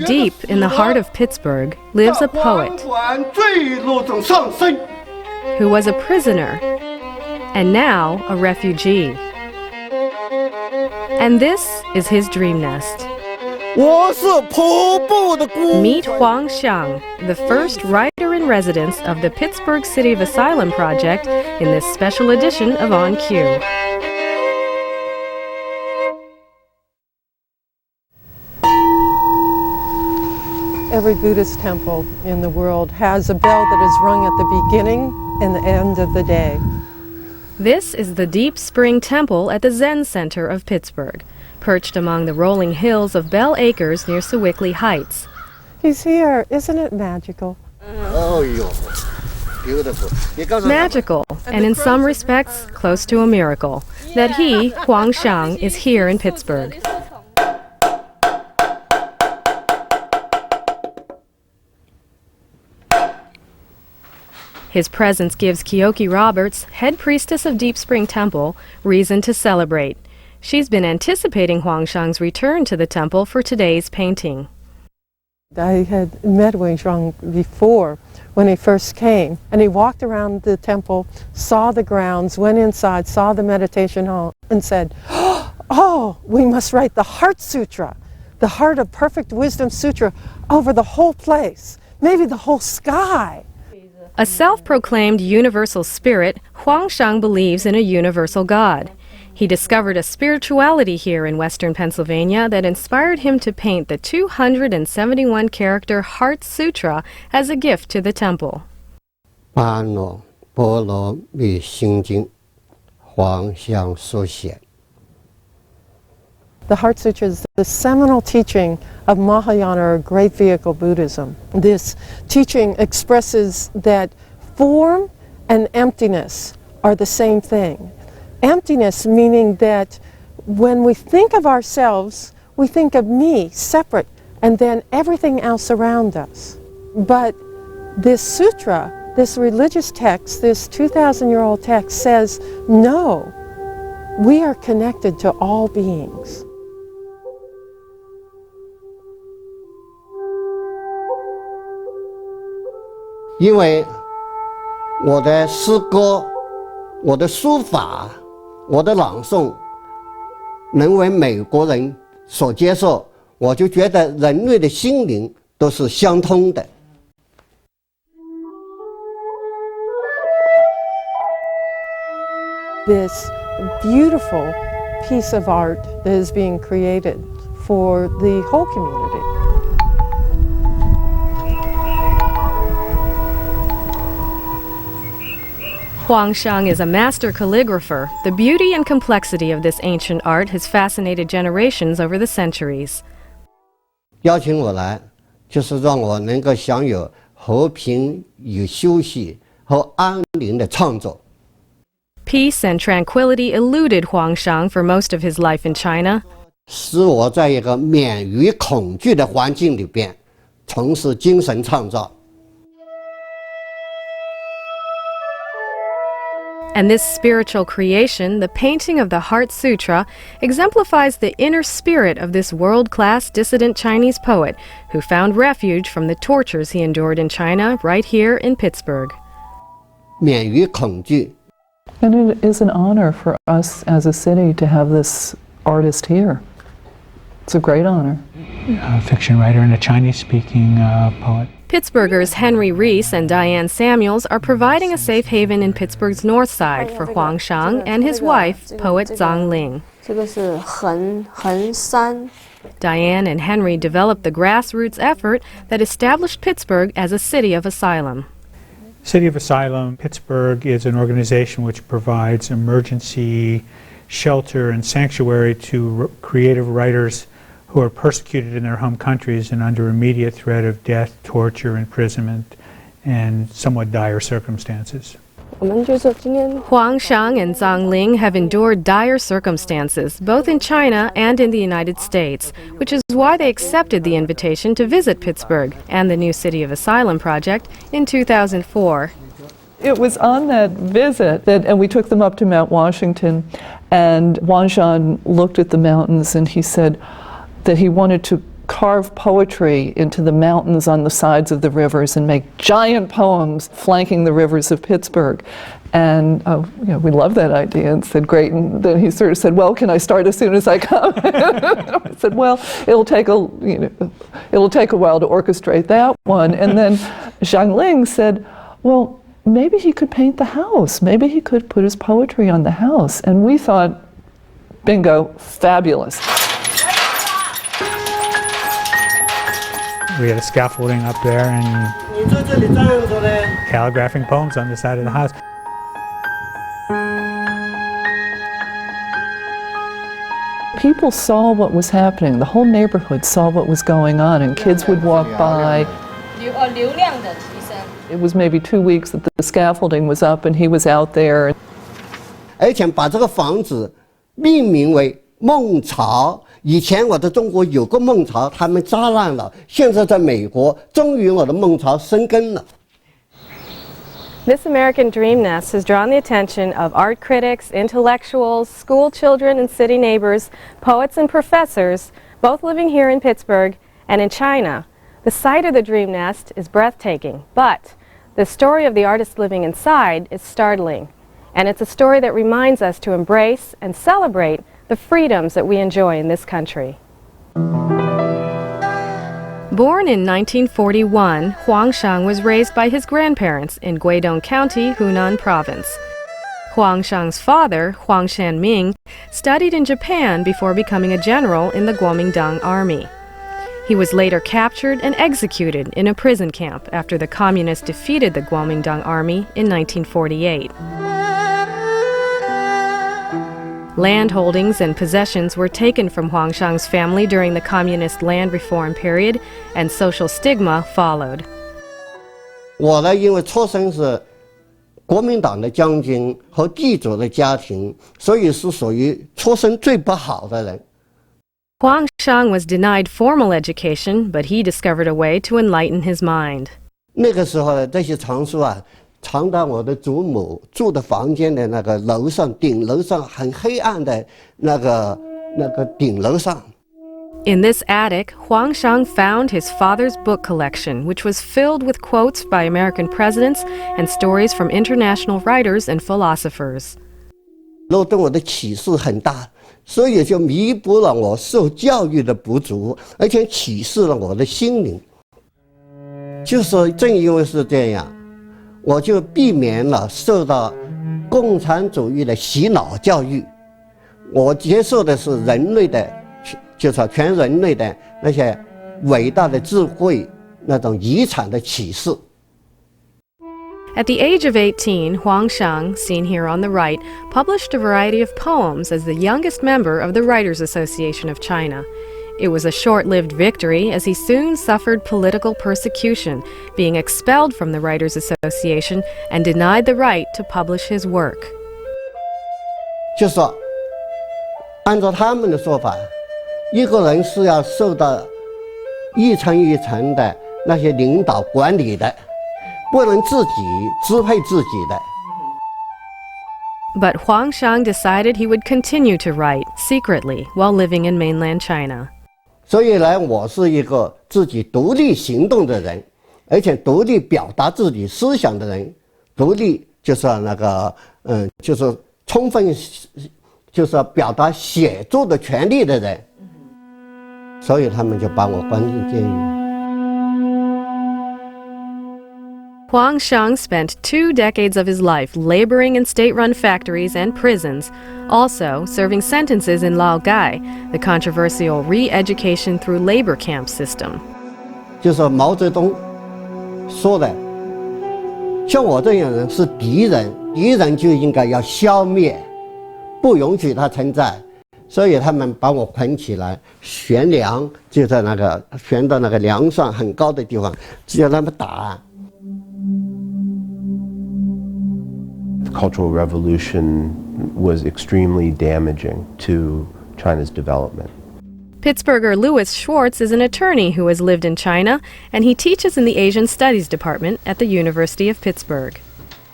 Deep in the heart of Pittsburgh lives a poet who was a prisoner and now a refugee. And this is his dream nest. Meet Huang Xiang, the first writer-in-residence of the Pittsburgh City of Asylum project in this special edition of OnQ. Every Buddhist temple in the world has a bell that is rung at the beginning and the end of the day. This is the Deep Spring Temple at the Zen Center of Pittsburgh, perched among the rolling hills of Bell Acres near Sewickley Heights. He's here. Isn't it magical? Oh, beautiful. Magical, and in some respects, close to a miracle, that he, Huang Xiang, is here in Pittsburgh. His presence gives Kyoki Roberts, head priestess of Deep Spring Temple, reason to celebrate. She's been anticipating Huang Xiang's return to the temple for today's painting. I had met Huang Xiang before when he first came, and he walked around the temple, saw the grounds, went inside, saw the meditation hall, and said, "Oh, we must write the Heart Sutra, the Heart of Perfect Wisdom Sutra, over the whole place, maybe the whole sky." A self-proclaimed universal spirit, Huang Xiang believes in a universal God. He discovered a spirituality here in western Pennsylvania that inspired him to paint the 271-character Heart Sutra as a gift to the temple. 般若波罗蜜心经，黄香所写。 The Heart Sutra is the seminal teaching of Mahayana, or Great Vehicle Buddhism. This teaching expresses that form and emptiness are the same thing. Emptiness meaning that when we think of ourselves, we think of me, separate, and then everything else around us. But this sutra, this religious text, this 2,000-year-old text says, no, we are connected to all beings. 因为我的诗歌、我的书法、我的朗诵能为美国人所接受，我就觉得人类的心灵都是相通的。 This beautiful piece of art that is being created for the whole community. Huang Xiang is a master calligrapher. The beauty and complexity of this ancient art has fascinated generations over the centuries. 邀请我来，就是让我能够享有和平与休息和安宁的创作。 Peace and tranquility eluded Huang Xiang for most of his life in China. 使我在一个免于恐惧的环境里边从事精神创造。 And this spiritual creation, the painting of the Heart Sutra, exemplifies the inner spirit of this world-class dissident Chinese poet who found refuge from the tortures he endured in China right here in Pittsburgh. 免于恐惧。 And it is an honor for us as a city to have this artist here. It's a great honor. A fiction writer and a Chinese-speaking poet. Pittsburghers Henry Reese and Diane Samuels are providing a safe haven in Pittsburgh's north side for Huang Xiang and his wife, poet Zhang Ling. Diane and Henry developed the grassroots effort that established Pittsburgh as a city of asylum. City of Asylum, Pittsburgh is an organization which provides emergency shelter and sanctuary to creative writers who are persecuted in their home countries and under immediate threat of death, torture, imprisonment, and somewhat dire circumstances. Huang Xiang and Zhang Ling have endured dire circumstances, both in China and in the United States, which is why they accepted the invitation to visit Pittsburgh and the new City of Asylum project in 2004. It was on that visit and we took them up to Mount Washington, and Huang Xiang looked at the mountains and he said, that he wanted to carve poetry into the mountains on the sides of the rivers and make giant poems flanking the rivers of Pittsburgh. And we loved that idea and said, great. And then he sort of said, well, can I start as soon as I come? I said, well, it'll take a while to orchestrate that one. And then Xiang said, well, maybe he could paint the house. Maybe he could put his poetry on the house. And we thought, bingo, fabulous. We had a scaffolding up there and calligraphing poems on the side of the house. People saw what was happening. The whole neighborhood saw what was going on, and kids would walk by. It was maybe 2 weeks that the scaffolding was up and he was out there. 而且把这个房子命名为孟巢。以前我的中国有个孟巢，他们炸烂了。现在在美国，终于我的孟巢生根了。 This American dream nest has drawn the attention of art critics, intellectuals, school children and city neighbors, poets and professors, both living here in Pittsburgh and in China. The site of the dream nest is breathtaking, but the story of the artist living inside is startling. And it's a story that reminds us to embrace and celebrate the freedoms that we enjoy in this country. Born in 1941, Xiang was raised by his grandparents in Guidong County, Hunan Province. Xiang's father, Huang studied in Japan before becoming a general in the Kuomintang Army. He was later captured and executed in a prison camp after the communists defeated the Kuomintang Army in 1948. Land holdings and possessions were taken from Xiang's family during the communist land reform period, and social stigma followed. 我呢，因为出生是国民党的将军和地主的家庭，所以是属于出身最不好的人。 Xiang was denied formal education, but he discovered a way to enlighten his mind. 那个时候呢，这些藏书啊，藏到我的祖母住的房间的那个楼上，顶楼上很黑暗的那个顶楼上。 In this attic, Xiang found his father's book collection, which was filled with quotes by American presidents and stories from international writers and philosophers. 然后对我的启示很大，所以就弥补了我受教育的不足，而且启示了我的心灵。就说正因为是这样，我就避免了受到共产主义的洗脑教育。我接受的是人类的，就是全人类的那些伟大的智慧，那种遗产的启示。 At the age of 18, Xiang, seen here on the right, published a variety of poems as the youngest member of the Writers Association of China. It was a short-lived victory as he soon suffered political persecution, being expelled from the Writers Association and denied the right to publish his work. 就说，按照他们的说法，一个人是要受到一层一层的那些领导管理的。 不能自己支配自己的。 But Xiang decided he would continue to write secretly while living in mainland China. 所以呢，我是一个自己独立行动的人，而且独立表达自己思想的人，独立就是就是充分就是表达写作的权利的人。所以他们就把我关进监狱。 Xiang spent 2 decades of his life laboring in state-run factories and prisons, also serving sentences in Laogai, the controversial re-education through labor camp system. 就是毛泽东说的，像我这样的人是敌人，敌人就应该要消灭，不容许他存在。所以他们把我捆起来，悬梁，就在那个悬到那个梁上很高的地方，叫他们打。 The Cultural Revolution was extremely damaging to China's development. Pittsburgher Louis Schwartz is an attorney who has lived in China, and he teaches in the Asian Studies Department at the University of Pittsburgh.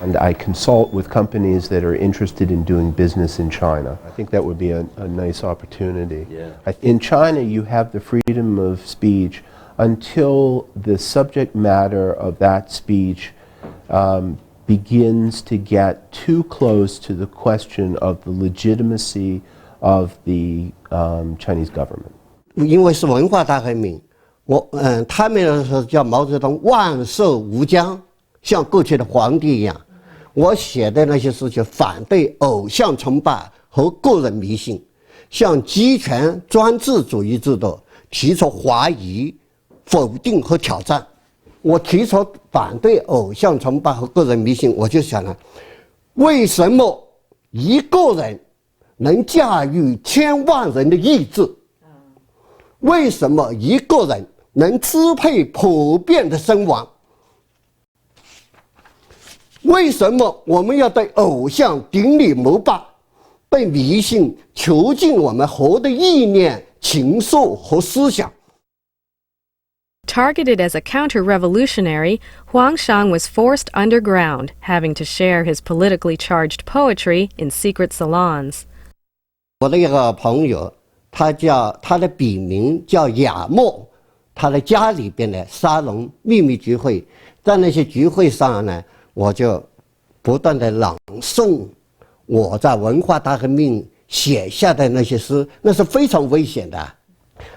And I consult with companies that are interested in doing business in China. I think that would be a nice opportunity. Yeah. In China, you have the freedom of speech until the subject matter of that speech begins to get too close to the question of the legitimacy of the Chinese government. 因为是文化大革命，他们那时候叫毛泽东万寿无疆，像过去的皇帝一样。我写的那些诗就反对偶像崇拜和个人迷信，向集权专制主义制度提出怀疑、否定和挑战。我提出反对偶像崇拜和个人迷信，我就想了，为什么一个人能驾驭千万人的意志？为什么一个人能支配普遍的声望？为什么我们要对偶像顶礼膜拜，被迷信囚禁我们活的意念、情愫和思想？ Targeted as a counter-revolutionary, Huang Xiang was forced underground, having to share his politically charged poetry in secret salons. 我的一个朋友，他的笔名叫雅墨，他的家里边的沙龙秘密聚会，在那些聚会上呢，我就不断的朗诵我在文化大革命写下的那些诗，那是非常危险的。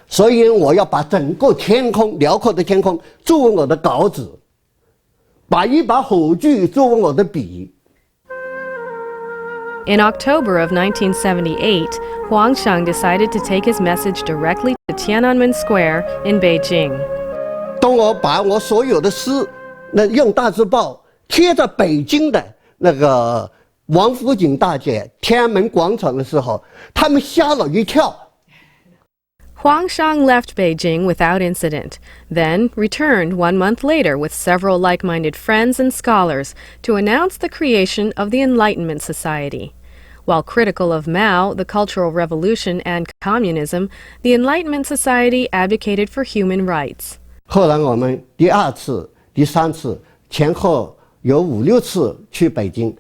所以我要把整个天空，辽阔的天空作为我的稿纸，把一把火炬作为我的笔。 In October of 1978, Huang Xiang decided to take his message directly to Tiananmen Square in Beijing. 当我把我所有的诗，用大字报贴在北京的那个王府井大街、天安门广场的时候，他们吓了一跳。 Huang Xiang left Beijing without incident, then returned 1 month later with several like-minded friends and scholars to announce the creation of the Enlightenment Society. While critical of Mao, the Cultural Revolution, and communism, the Enlightenment Society advocated for human rights. 后来我们第2次、第3次前后有5、6次去北京，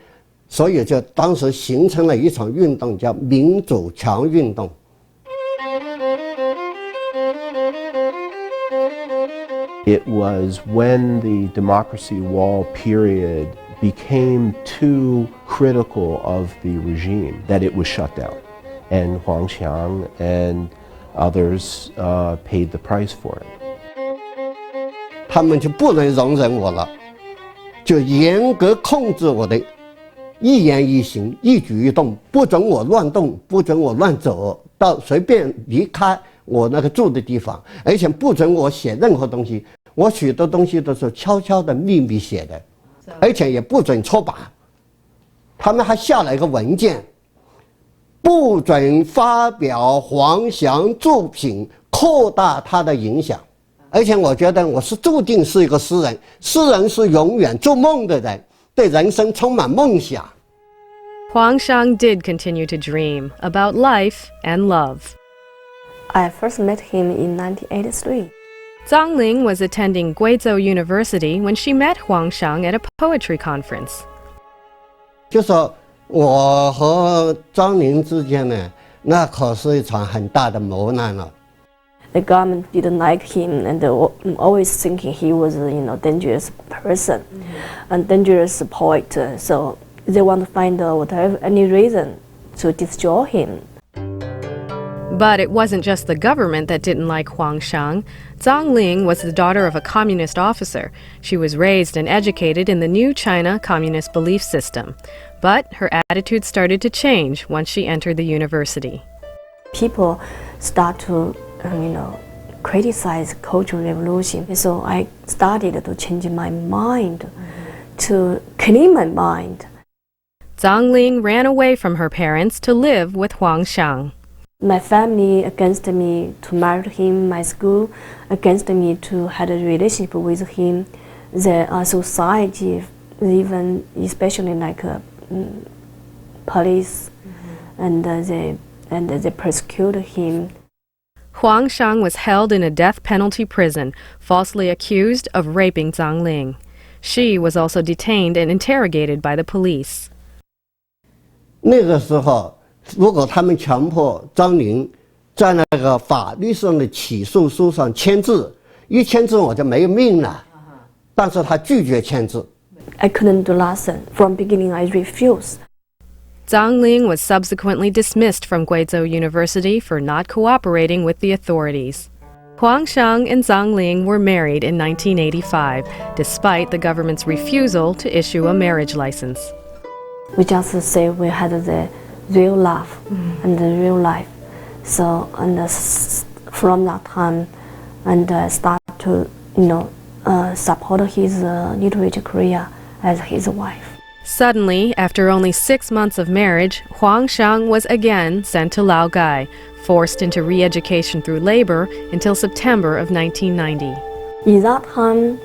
所以就当时形成了一场运动，叫民主墙运动。 It was when the democracy wall period became too critical of the regime that it was shut down. And Huang Xiang and others paid the price for it. 他们就不能容忍我了，就严格控制我的一言一行、一举一动，不准我乱动，不准我乱走，到随便离开我那个住的地方，而且不准我写任何东西。我许多东西都是悄悄的、秘密写的，而且也不准出版。他们还下了一个文件，不准发表黄翔作品，扩大他的影响。而且我觉得我是注定是一个诗人，诗人是永远做梦的人，对人生充满梦想。Huang Xiang did continue to dream about life and love. I first met him in 1983. Zhang Ling was attending Guizhou University when she met Huang Xiang at a poetry conference. 就说我和张玲之间呢，那可是一场很大的磨难了。 The government didn't like him, and they were always thinking he was a dangerous person, and dangerous poet. So they want to find any reason to destroy him. But it wasn't just the government that didn't like Huang Xiang. Zhang Ling was the daughter of a communist officer. She was raised and educated in the new China communist belief system. But her attitude started to change once she entered the university. People start to, criticize Cultural Revolution. So I started to change my mind, to clean my mind. Zhang Ling ran away from her parents to live with Huang Xiang. My family against me to marry him, my school against me to have a relationship with him, the society, even especially like police, and they persecute him. Huang Xiang was held in a death penalty prison, falsely accused of raping Zhang Ling. She was also detained and interrogated by the police. 那个时候，如果他们强迫张玲在那个法律上的起诉书上签字，一签字我就没有命了。但是他拒绝签字。I couldn't do lesson. From beginning, I refused. Zhang Ling was subsequently dismissed from Guizhou University for not cooperating with the authorities. Huang Xiang and Zhang Ling were married in 1985, despite the government's refusal to issue a marriage license. We just say we had the real love and the real life. So, and from that time, and start to, support his literature career as his wife. Suddenly, after only 6 months of marriage, Huang Xiang was again sent to Laogai, forced into re-education through labor until September of 1990. In that time,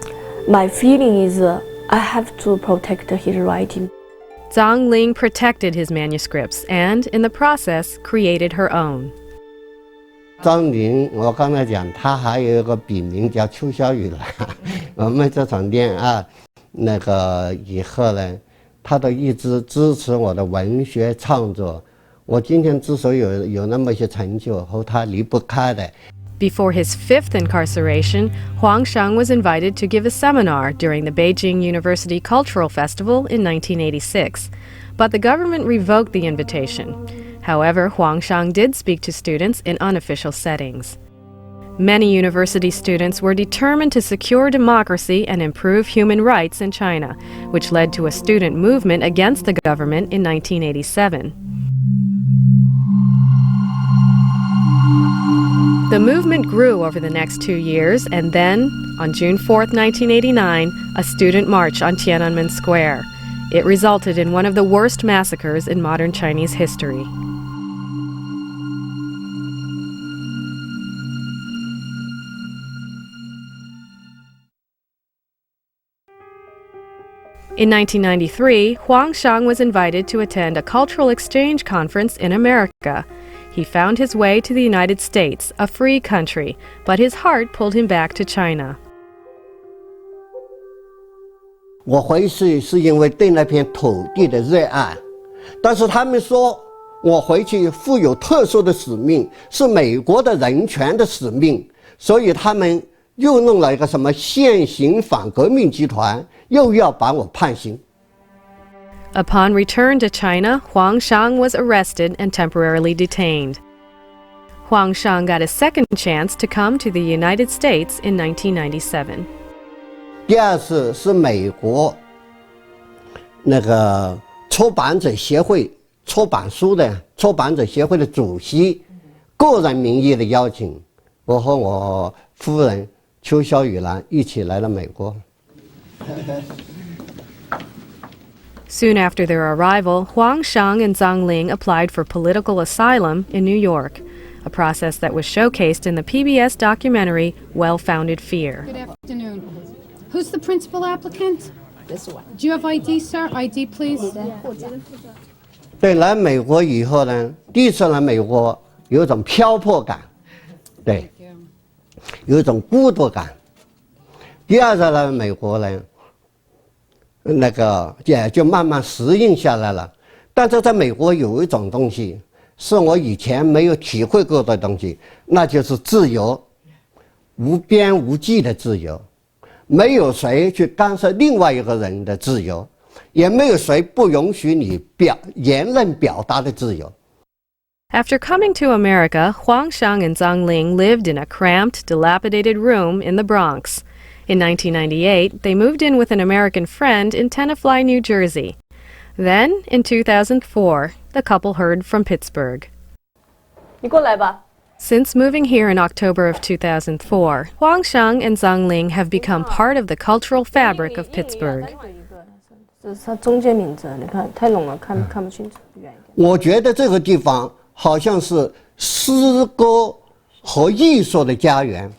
my feeling is I have to protect his writing. Zhang Ling protected his manuscripts and, in the process, created her own. 张玲，我刚才讲，她还有一个笔名叫邱小雨兰。我们这场店啊，那个以后呢，她都一直支持我的文学创作。我今天之所以有那么些成就，和她离不开的。Before his 5th incarceration, Huang Xiang was invited to give a seminar during the Beijing University Cultural Festival in 1986, but the government revoked the invitation. However, Huang Xiang did speak to students in unofficial settings. Many university students were determined to secure democracy and improve human rights in China, which led to a student movement against the government in 1987. The movement grew over the next 2 years, and then, on June 4, 1989, a student march on Tiananmen Square. It resulted in one of the worst massacres in modern Chinese history. In 1993, Huang Xiang was invited to attend a cultural exchange conference in America. He found his way to the United States, a free country, but his heart pulled him back to China. 我回去是因为对那片土地的热爱，但是他们说我回去负有特殊的使命，是美国的人权的使命，所以他们又弄了一个什么现行反革命集团，又要把我判刑。Upon return to China, Huang Xiang was arrested and temporarily detained. Huang Xiang got a second chance to come to the United States in 1997. 第二次是美国那个出版者协会出版书的出版者协会的主席个人名义的邀请，我和我夫人邱小雨兰一起来了美国。Soon after their arrival, Huang Xiang and Zhang Ling applied for political asylum in New York, a process that was showcased in the PBS documentary Well-Founded Fear. Good afternoon. Who's the principal applicant? This one. Do you have ID, sir? ID, please. 对，来美国以后呢，第一次来美国有一种漂泊感，对，有一种孤独感。第二次来美国呢，那个也就慢慢适应下来了。但是在美国有一种东西是我以前没有体会过的东西，那就是自由，无边无际的自由，没有谁去干涉另外一个人的自由，也没有谁不允许你言论表达的自由。After coming to America, Huang Xiang and Zhang Ling lived in a cramped, dilapidated room in the Bronx. In 1998, they moved in with an American friend in Tenafly, New Jersey. Then, in 2004, the couple heard from Pittsburgh. 你过来吧。 Since moving here in October of 2004, Huang Xiang and Zhang Ling have become part of the cultural fabric of Pittsburgh. 这是它中间名字，你看太浓了，看不清楚，远一点。我觉得这个地方好像是诗歌和艺术的家园。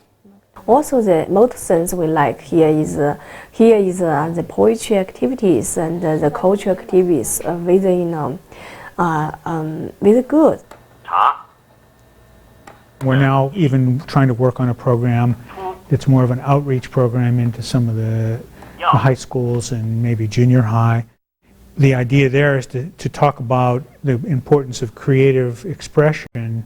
Also, the most sense we like here is the poetry activities and the cultural activities very very good. We're now even trying to work on a program that's more of an outreach program into some of the high schools and maybe junior high. The idea there is to talk about the importance of creative expression,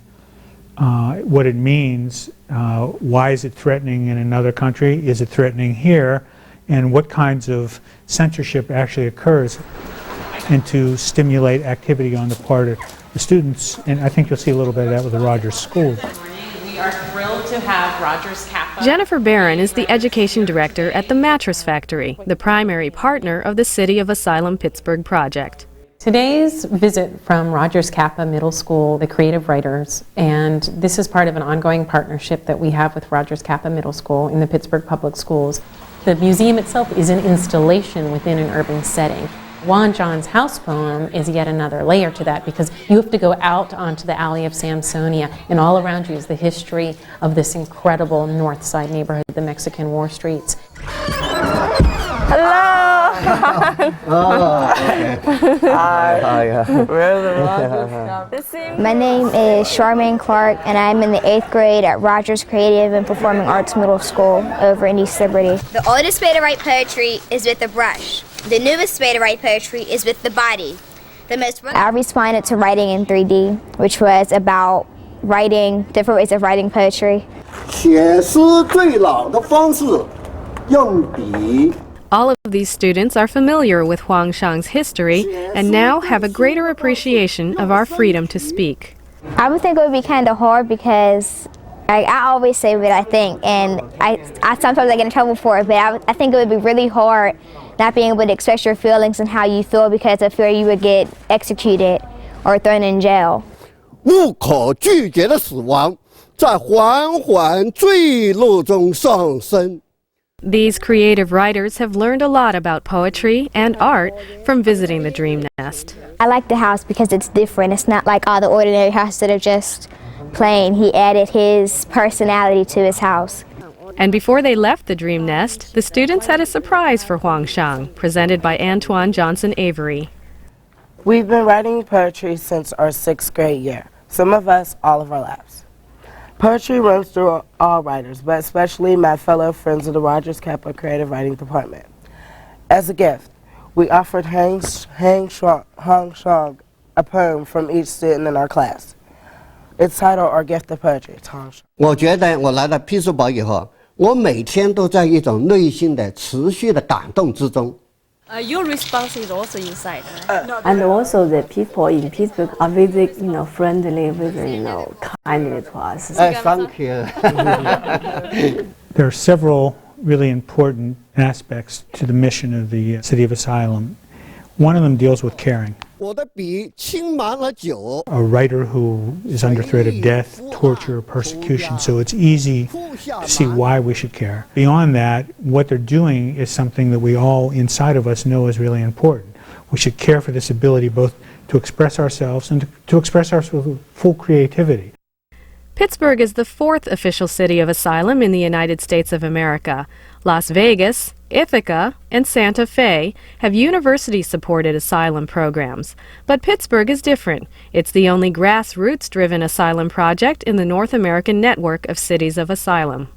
what it means, why is it threatening in another country, is it threatening here, and what kinds of censorship actually occurs, and to stimulate activity on the part of the students. And I think you'll see a little bit of that with the Rogers School. We are thrilled to have Rogers Kappa. Jennifer Barron is the education director at the Mattress Factory, the primary partner of the City of Asylum Pittsburgh project. Today's visit from Rogers Kappa Middle School, the creative writers, and this is part of an ongoing partnership that we have with Rogers Kappa Middle School in the Pittsburgh Public Schools. The museum itself is an installation within an urban setting. Juan John's house poem is yet another layer to that, because you have to go out onto the alley of Samsonia, and all around you is the history of this incredible North Side neighborhood, the Mexican War streets. Hello! My name is Charmaine Clark, and I'm in the 8th grade at Rogers Creative and Performing Arts Middle School over in East Liberty. The oldest way to write poetry is with the brush. The newest way to write poetry is with the body. I responded to writing in 3D, which was about writing, different ways of writing poetry. All of these students are familiar with Huang Xiang's history and now have a greater appreciation of our freedom to speak. I would think it would be kind of hard because I always say what I think, and I sometimes I get in trouble for it, but I think it would be really hard not being able to express your feelings and how you feel because of fear you would get executed or thrown in jail. 无可拒绝的死亡在缓缓坠落中上升。 These creative writers have learned a lot about poetry and art from visiting the Dream Nest. I like the house because it's different. It's not like all the ordinary houses that are just plain. He added his personality to his house. And before they left the Dream Nest, the students had a surprise for Huang Xiang, presented by Antoine Johnson Avery. We've been writing poetry since our 6th grade year. Some of us, all of our lives. Poetry runs through all writers, but especially my fellow friends of the Rogers Kappa Creative Writing Department. As a gift, we offered Huang Xiang a poem from each student in our class. It's titled Our Gift of Poetry. 我觉得我来到匹兹堡以后，我每天都在一种内心的持续的感动之中。 Your response is also inside. And also the people in Pittsburgh are very, friendly, very, kindly to us. Thank you. There are several really important aspects to the mission of the City of Asylum. One of them deals with caring. 我的笔浸满了酒。 A writer who is under threat of death, torture, persecution, so it's easy to see why we should care. Beyond that, what they're doing is something that we all inside of us know is really important. We should care for this ability both to express ourselves and to express our full creativity. Pittsburgh is the 4th official city of asylum in the United States of America. Las Vegas, Ithaca, and Santa Fe have university-supported asylum programs. But Pittsburgh is different. It's the only grassroots-driven asylum project in the North American network of cities of asylum.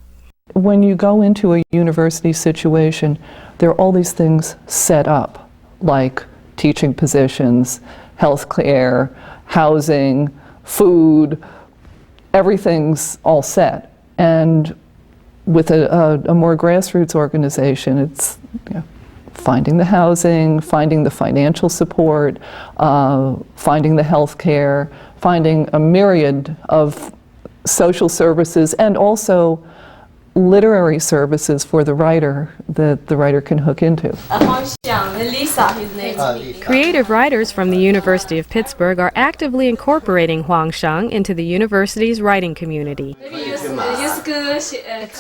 When you go into a university situation, there are all these things set up, like teaching positions, health care, housing, food. Everything's all set. And with a more grassroots organization, it's finding the housing, finding the financial support, finding the health care, finding a myriad of social services, and also literary services for the writer that the writer can hook into. Creative writers from the University of Pittsburgh are actively incorporating Huang Xiang into the university's writing community.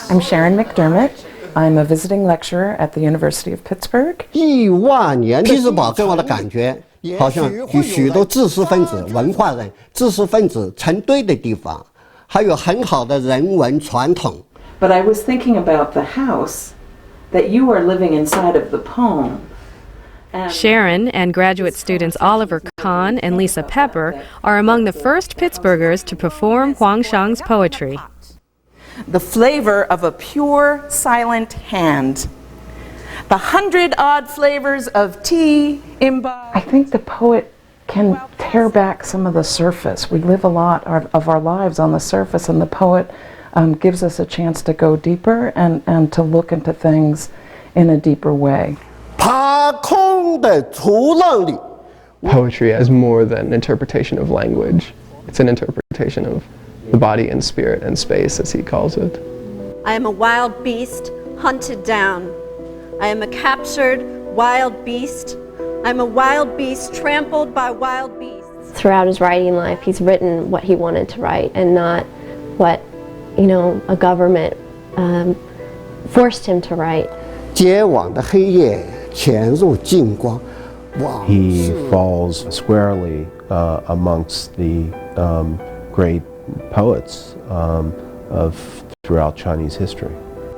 I'm Sharon McDermott. I'm a visiting lecturer at the University of Pittsburgh. 亿万年匹兹堡给我的感觉，好像有许多知识分子、文化人、知识分子成堆的地方，还有很好的人文传统。 But I was thinking about the house that you are living inside of the poem. Sharon and graduate students Oliver Kahn and Lisa Pepper are among the first Pittsburghers to perform Huang Xiang's poetry. The flavor of a pure, silent hand. The 100-odd flavors of tea imbibed. I think the poet can tear back some of the surface. We live a lot of our lives on the surface, and the poet gives us a chance to go deeper and to look into things in a deeper way. Poetry is more than an interpretation of language. It's an interpretation of the body and spirit and space, as he calls it. I am a wild beast hunted down. I am a captured wild beast. I'm a wild beast trampled by wild beasts. Throughout his writing life, he's written what he wanted to write and not what, a government forced him to write. He falls squarely amongst the great poets of throughout Chinese history.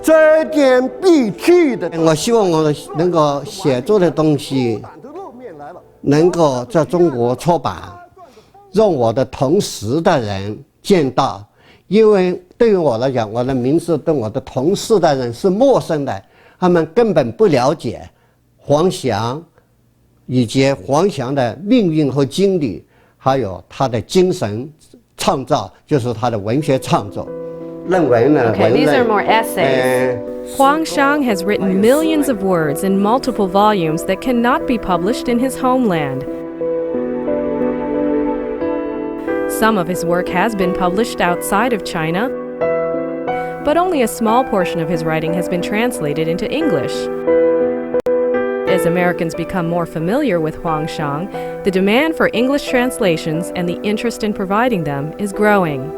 这点必去的。我希望我能够写作的东西能够在中国出版，让我的同时代人见到。因为对于我来讲，我的名字对我的同时代人是陌生的，他们根本不了解黄翔以及黄翔的命运和经历，还有他的精神创造，就是他的文学创作。Okay, these are more essays. Huang Xiang has written millions of words in multiple volumes that cannot be published in his homeland. Some of his work has been published outside of China, but only a small portion of his writing has been translated into English. As Americans become more familiar with Huang Xiang, the demand for English translations and the interest in providing them is growing.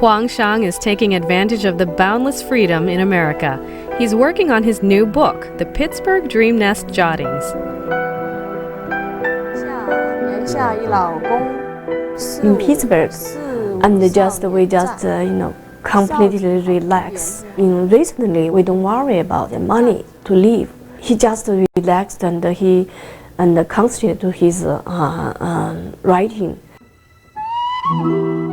Huang Xiang is taking advantage of the boundless freedom in America. He's working on his new book, The Pittsburgh Dream Nest Jottings. In Pittsburgh, and we just completely relax. Recently, we don't worry about the money to live. He just relaxed and he concentrated to his writing.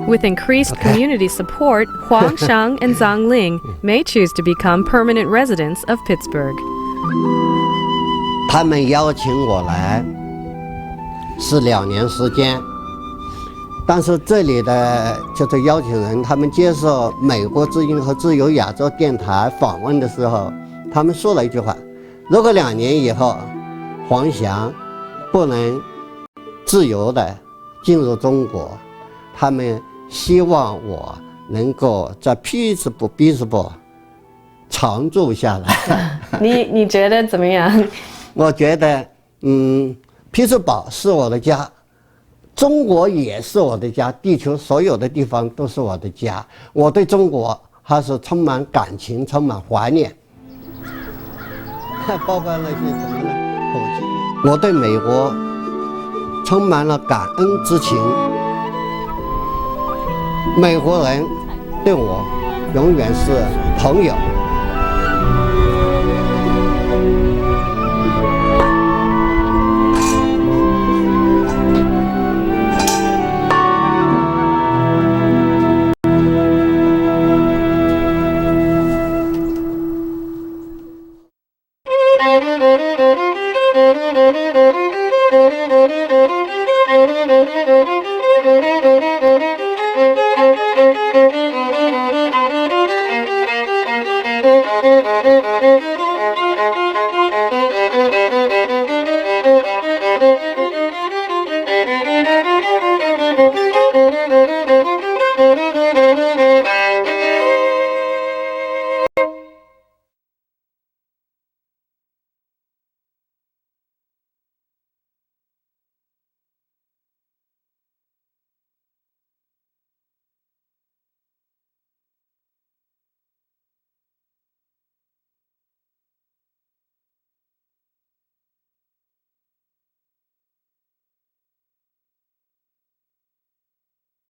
With increased community support, Huang Xiang and Zhang Ling may choose to become permanent residents of Pittsburgh. 他们邀请我来是2年时间，但是这里的就是邀请人，他们接受美国之音和自由亚洲电台访问的时候，他们说了一句话：如果2年以后黄翔不能自由的进入中国，他们希望我能够在匹兹堡常住下来。你觉得怎么样？我觉得，匹兹堡是我的家，中国也是我的家，地球所有的地方都是我的家。我对中国还是充满感情，充满怀念。包括那些什么呢？口技。我对美国充满了感恩之情。美国人对我永远是朋友。